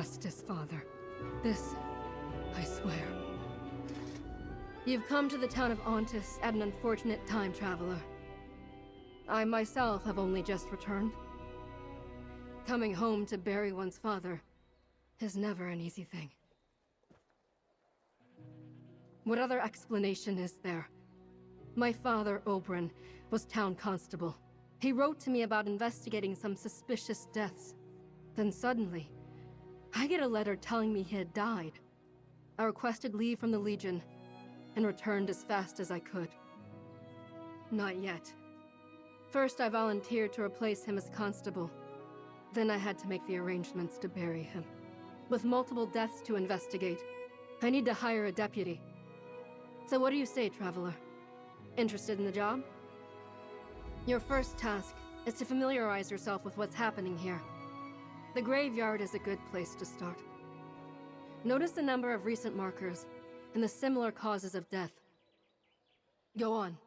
justice, Father. This, I swear. You've come to the town of Ontus at an unfortunate time, traveler. I myself have only just returned. Coming home to bury one's father is never an easy thing. What other explanation is there? My father, Oberyn, was town constable. He wrote to me about investigating some suspicious deaths. Then suddenly, I get a letter telling me he had died. I requested leave from the Legion and returned as fast as I could. Not yet. First, I volunteered to replace him as constable. Then I had to make the arrangements to bury him. With multiple deaths to investigate, I need to hire a deputy. So what do you say, traveler? Interested in the job? Your first task is to familiarize yourself with what's happening here. The graveyard is a good place to start. Notice the number of recent markers and the similar causes of death. Go on.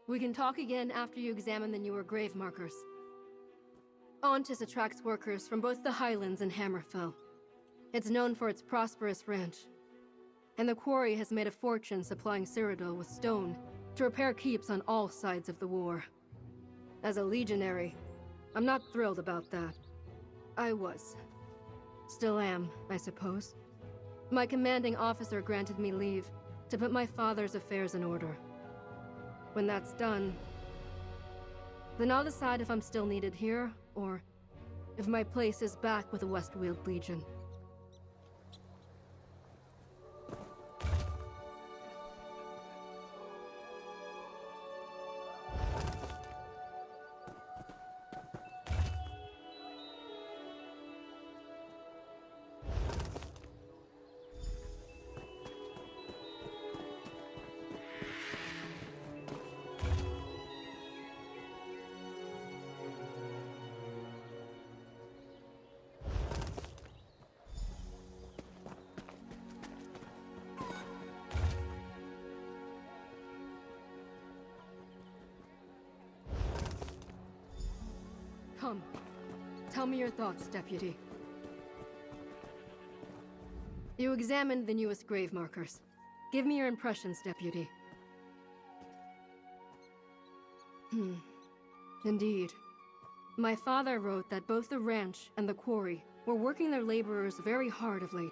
We can talk again after you examine the newer grave markers. Ontus attracts workers from both the Highlands and Hammerfell. It's known for its prosperous ranch. And the quarry has made a fortune supplying Cyrodiil with stone to repair keeps on all sides of the war. As a legionary, I'm not thrilled about that. I was. Still am, I suppose. My commanding officer granted me leave to put my father's affairs in order. When that's done, then I'll decide if I'm still needed here, or if my place is back with the West Weald Legion. Come. Tell me your thoughts, Deputy. You examined the newest grave markers. Give me your impressions, Deputy. Indeed. My father wrote that both the ranch and the quarry were working their laborers very hard of late.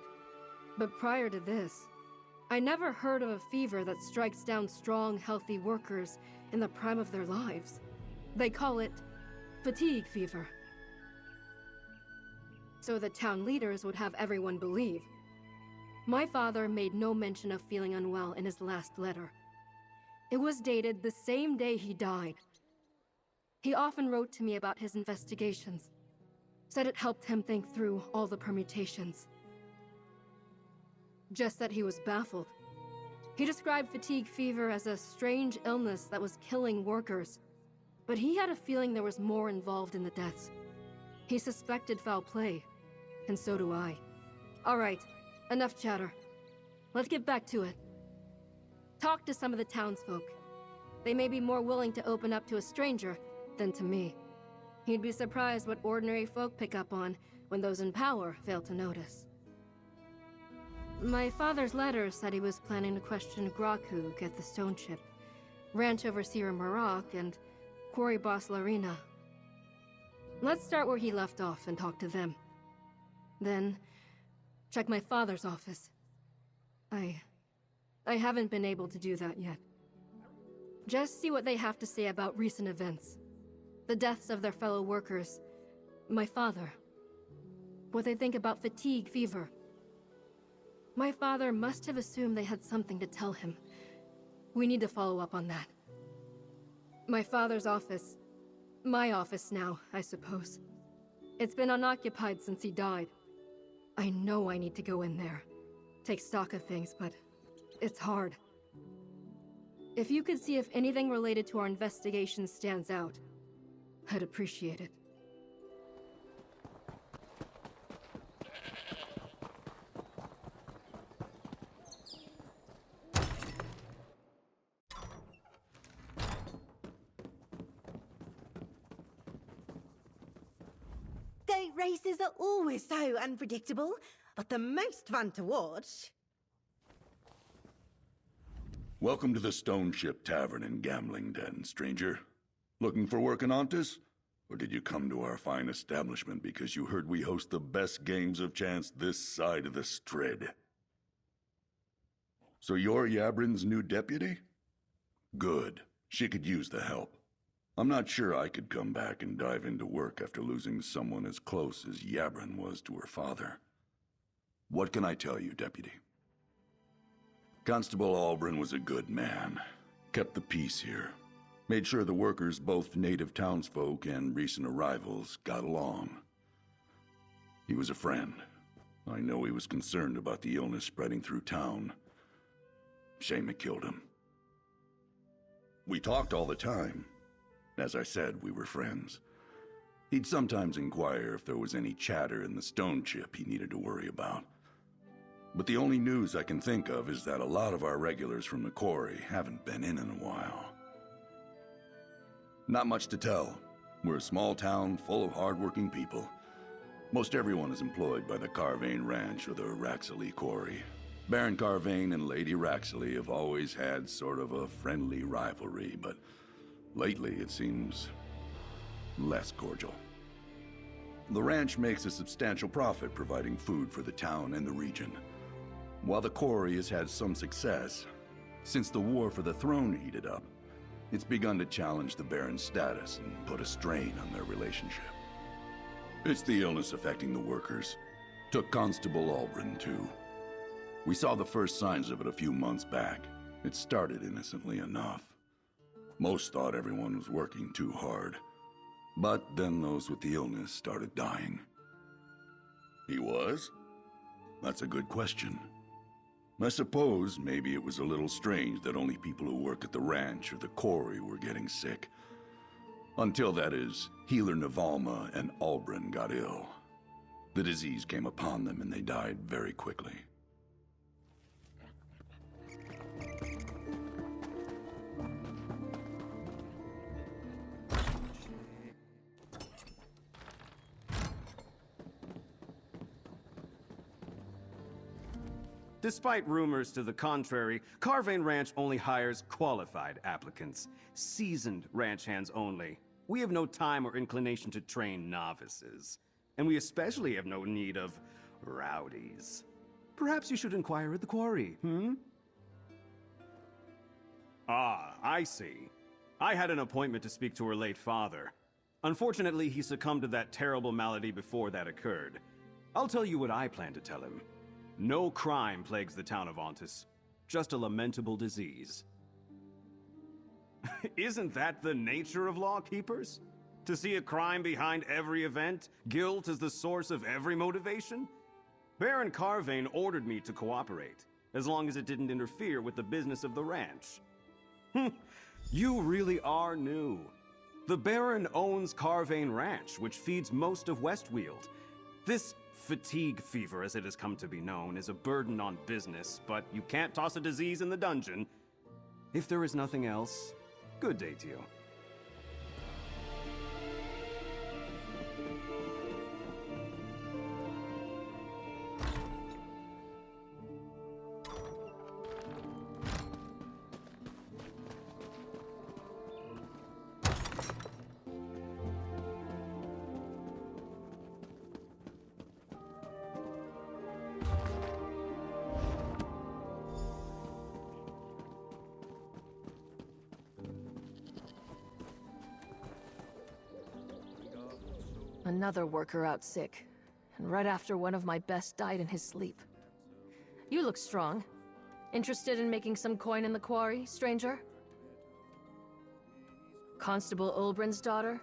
But prior to this, I never heard of a fever that strikes down strong, healthy workers in the prime of their lives. They call it fatigue fever. So the town leaders would have everyone believe. My father made no mention of feeling unwell in his last letter. It was dated the same day he died. He often wrote to me about his investigations, said it helped him think through all the permutations. Just that he was baffled. He described fatigue fever as a strange illness that was killing workers. But he had a feeling there was more involved in the deaths. He suspected foul play, and so do I. All right, enough chatter. Let's get back to it. Talk to some of the townsfolk. They may be more willing to open up to a stranger than to me. You'd be surprised what ordinary folk pick up on when those in power fail to notice. My father's letter said he was planning to question Grokug at the stone chip, ranch overseer Marak, and quarry boss Larina. Let's start where he left off and talk to them. Then, check my father's office. I haven't been able to do that yet. Just see what they have to say about recent events. The deaths of their fellow workers. My father. What they think about fatigue fever. My father must have assumed they had something to tell him. We need to follow up on that. My father's office. My office now, I suppose. It's been unoccupied since he died. I know I need to go in there. Take stock of things, but it's hard. If you could see if anything related to our investigation stands out, I'd appreciate it. Races are always so unpredictable, but the most fun to watch. Welcome to the Stone Ship Tavern and Gambling Den, stranger. Looking for work in Ontus? Or did you come to our fine establishment because you heard we host the best games of chance this side of the Strid? So you're Yabrin's new deputy? Good. She could use the help. I'm not sure I could come back and dive into work after losing someone as close as Yabrin was to her father. What can I tell you, deputy? Constable Albrin was a good man. Kept the peace here. Made sure the workers, both native townsfolk and recent arrivals, got along. He was a friend. I know he was concerned about the illness spreading through town. Shame it killed him. We talked all the time. As I said, we were friends. He'd sometimes inquire if there was any chatter in the stone chip he needed to worry about. But the only news I can think of is that a lot of our regulars from the quarry haven't been in a while. Not much to tell. We're a small town full of hard-working people. Most everyone is employed by the Carvane Ranch or the Raxley Quarry. Baron Carvane and Lady Raxley have always had sort of a friendly rivalry, but lately it seems less cordial. The ranch makes a substantial profit providing food for the town and the region. While the quarry has had some success, since the war for the throne heated up, it's begun to challenge the Baron's status and put a strain on their relationship. It's the illness affecting the workers. Took Constable Albrin, too. We saw the first signs of it a few months back. It started innocently enough. Most thought everyone was working too hard. But then those with the illness started dying. He was? That's a good question. I suppose maybe it was a little strange that only people who work at the ranch or the quarry were getting sick. Until, that is, Healer Navalma and Albrin got ill. The disease came upon them and they died very quickly. Despite rumors to the contrary, Carvane Ranch only hires qualified applicants. Seasoned ranch hands only. We have no time or inclination to train novices. And we especially have no need of rowdies. Perhaps you should inquire at the quarry, Ah, I see. I had an appointment to speak to her late father. Unfortunately, he succumbed to that terrible malady before that occurred. I'll tell you what I plan to tell him. No crime plagues the town of Ontus. Just a lamentable disease. Isn't that the nature of lawkeepers? To see a crime behind every event? Guilt is the source of every motivation? Baron Carvane ordered me to cooperate, as long as it didn't interfere with the business of the ranch. You really are new. The Baron owns Carvane Ranch, which feeds most of West Weald. This fatigue fever, as it has come to be known, is a burden on business, but you can't toss a disease in the dungeon. If there is nothing else, good day to you. Another worker out sick, and right after one of my best died in his sleep. You look strong. Interested in making some coin in the quarry, stranger? Constable Ulbrin's daughter?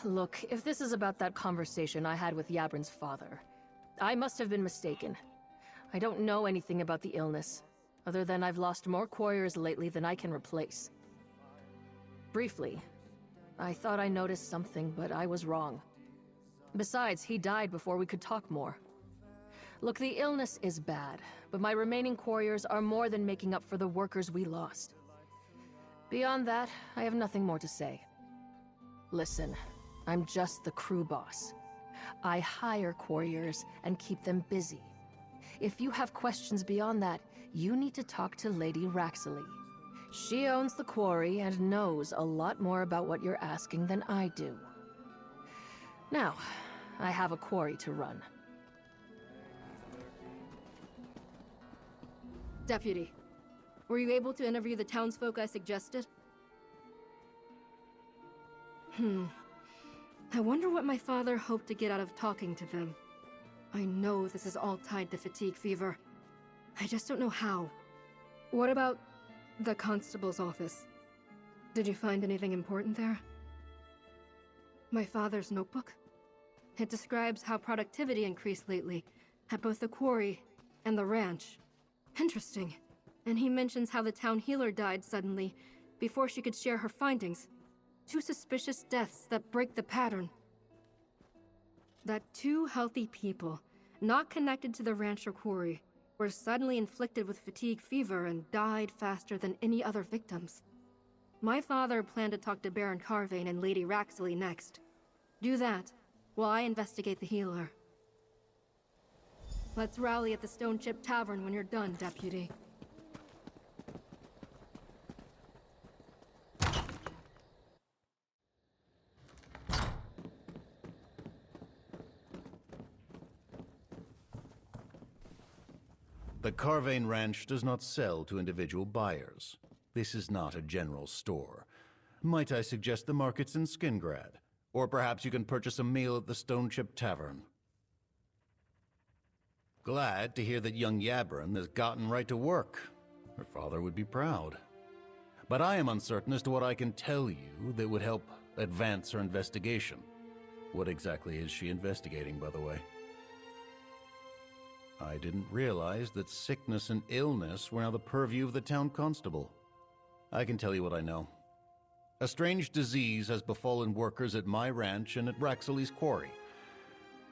Look, if this is about that conversation I had with Yabrin's father, I must have been mistaken. I don't know anything about the illness, other than I've lost more quarriers lately than I can replace. Briefly, I thought I noticed something, but I was wrong. Besides, he died before we could talk more. Look, the illness is bad, but my remaining quarriers are more than making up for the workers we lost. Beyond that, I have nothing more to say. Listen, I'm just the crew boss. I hire couriers and keep them busy. If you have questions beyond that, you need to talk to Lady Raxley. She owns the quarry and knows a lot more about what you're asking than I do. Now, I have a quarry to run. Deputy, were you able to interview the townsfolk I suggested? I wonder what my father hoped to get out of talking to them. I know this is all tied to fatigue fever. I just don't know how. What about the constable's office? Did you find anything important there? My father's notebook? It describes how productivity increased lately at both the quarry and the ranch. Interesting. And he mentions how the town healer died suddenly before she could share her findings. 2 suspicious deaths that break the pattern. That 2 healthy people, not connected to the ranch or quarry, were suddenly inflicted with fatigue fever and died faster than any other victims. My father planned to talk to Baron Carvane and Lady Raxley next. Do that, while I investigate the healer. Let's rally at the Stone Chip Tavern when you're done, Deputy. The Carvane Ranch does not sell to individual buyers. This is not a general store. Might I suggest the markets in Skingrad? Or perhaps you can purchase a meal at the Stone Chip Tavern. Glad to hear that young Yabrin has gotten right to work. Her father would be proud. But I am uncertain as to what I can tell you that would help advance her investigation. What exactly is she investigating, by the way? I didn't realize that sickness and illness were now the purview of the town constable. I can tell you what I know. A strange disease has befallen workers at my ranch and at Raxley's quarry.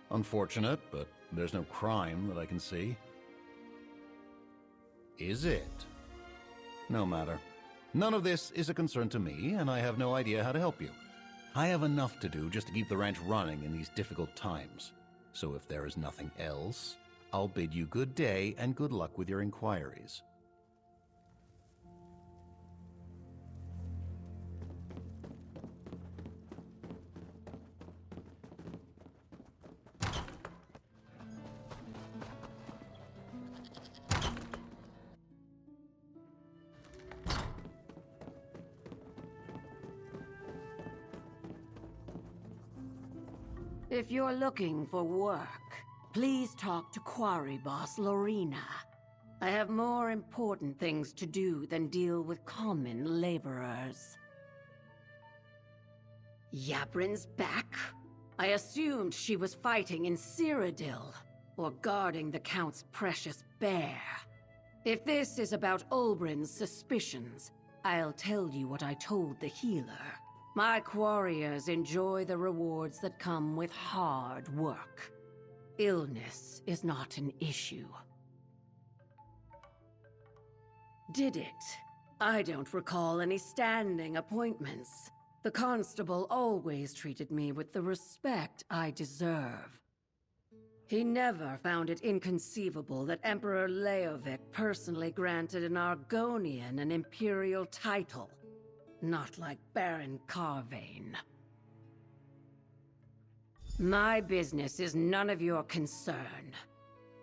Unfortunate, but there's no crime that I can see. Is it? No matter. None of this is a concern to me, and I have no idea how to help you. I have enough to do just to keep the ranch running in these difficult times. So if there is nothing else, I'll bid you good day and good luck with your inquiries. If you're looking for work, please talk to Quarry Boss Lorena. I have more important things to do than deal with common laborers. Yabrin's back? I assumed she was fighting in Cyrodiil, or guarding the Count's precious bear. If this is about Ulbrin's suspicions, I'll tell you what I told the healer. My quarriers enjoy the rewards that come with hard work. Illness is not an issue. Did it? I don't recall any standing appointments. The constable always treated me with the respect I deserve. He never found it inconceivable that Emperor Leovic personally granted an Argonian an imperial title. Not like Baron Carvane. My business is none of your concern.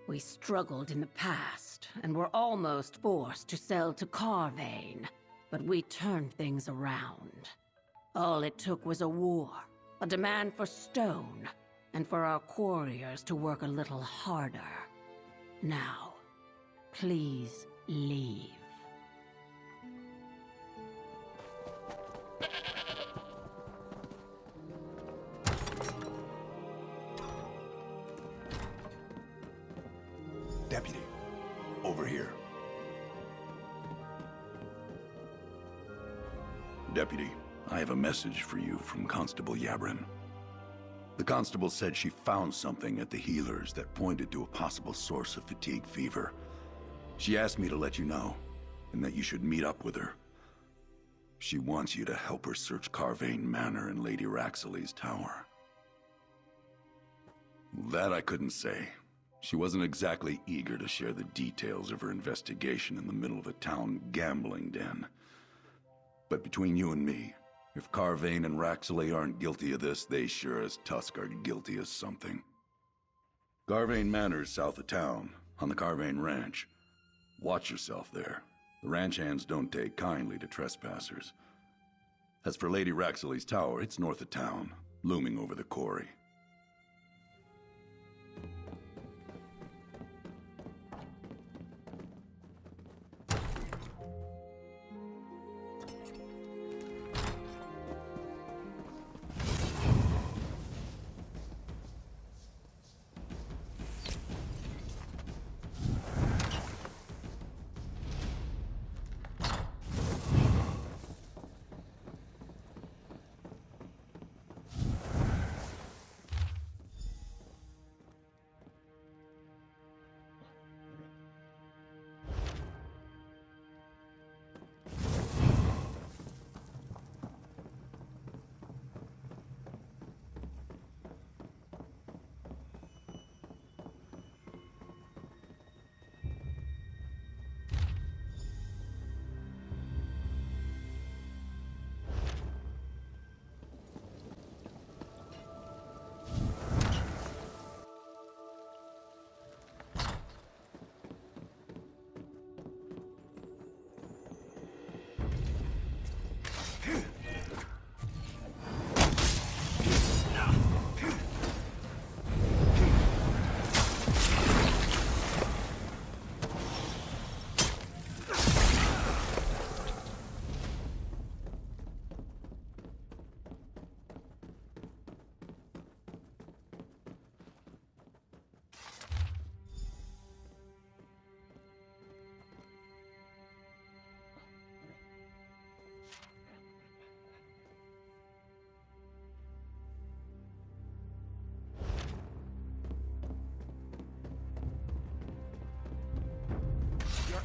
We struggled in the past, and were almost forced to sell to Carvane, but we turned things around. All it took was a war, a demand for stone, and for our quarriers to work a little harder. Now, please leave. Deputy, over here. Deputy, I have a message for you from Constable Yabrin. The constable said she found something at the healers that pointed to a possible source of fatigue fever. She asked me to let you know, and that you should meet up with her. She wants you to help her search Carvane Manor and Lady Raxley's tower. That I couldn't say. She wasn't exactly eager to share the details of her investigation in the middle of a town gambling den. But between you and me, if Carvain and Raxley aren't guilty of this, they sure as Tusk are guilty of something. Carvain Manor's south of town, on the Carvain Ranch. Watch yourself there. The ranch hands don't take kindly to trespassers. As for Lady Raxley's tower, it's north of town, looming over the quarry.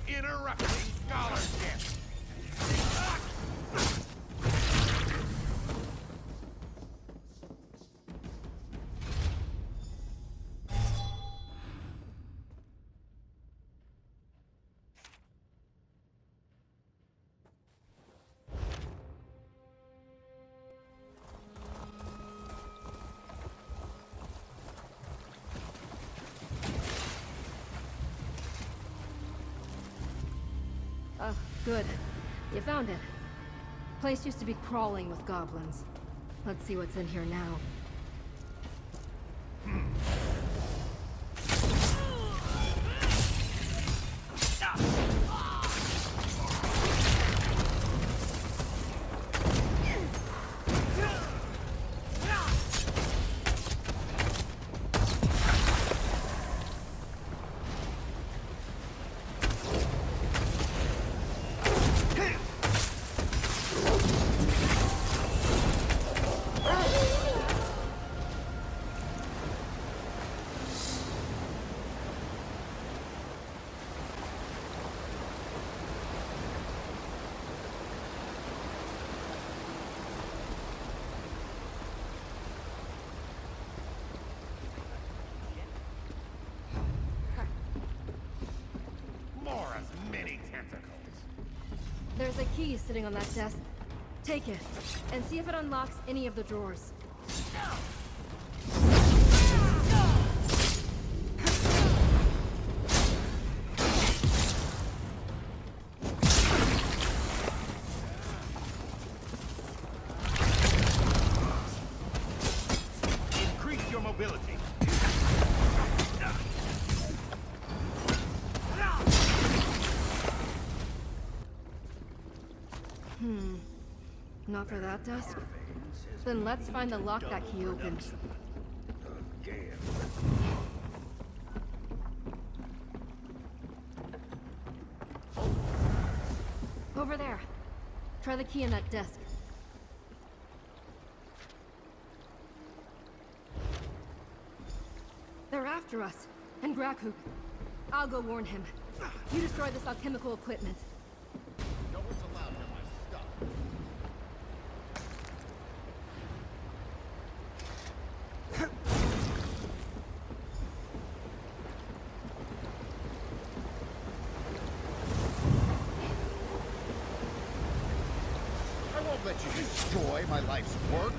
Interrupting scholarship! Oh, good. You found it. Place used to be crawling with goblins. Let's see what's in here now. There's a key sitting on that desk. Take it, and see if it unlocks any of the drawers. Increase your mobility. Not for that desk? Then let's find the lock that key opens. Over there. Try the key in that desk. They're after us. And Grakhuk. I'll go warn him. You destroy this alchemical equipment. No one's allowed near my stuff. to destroy my life's work?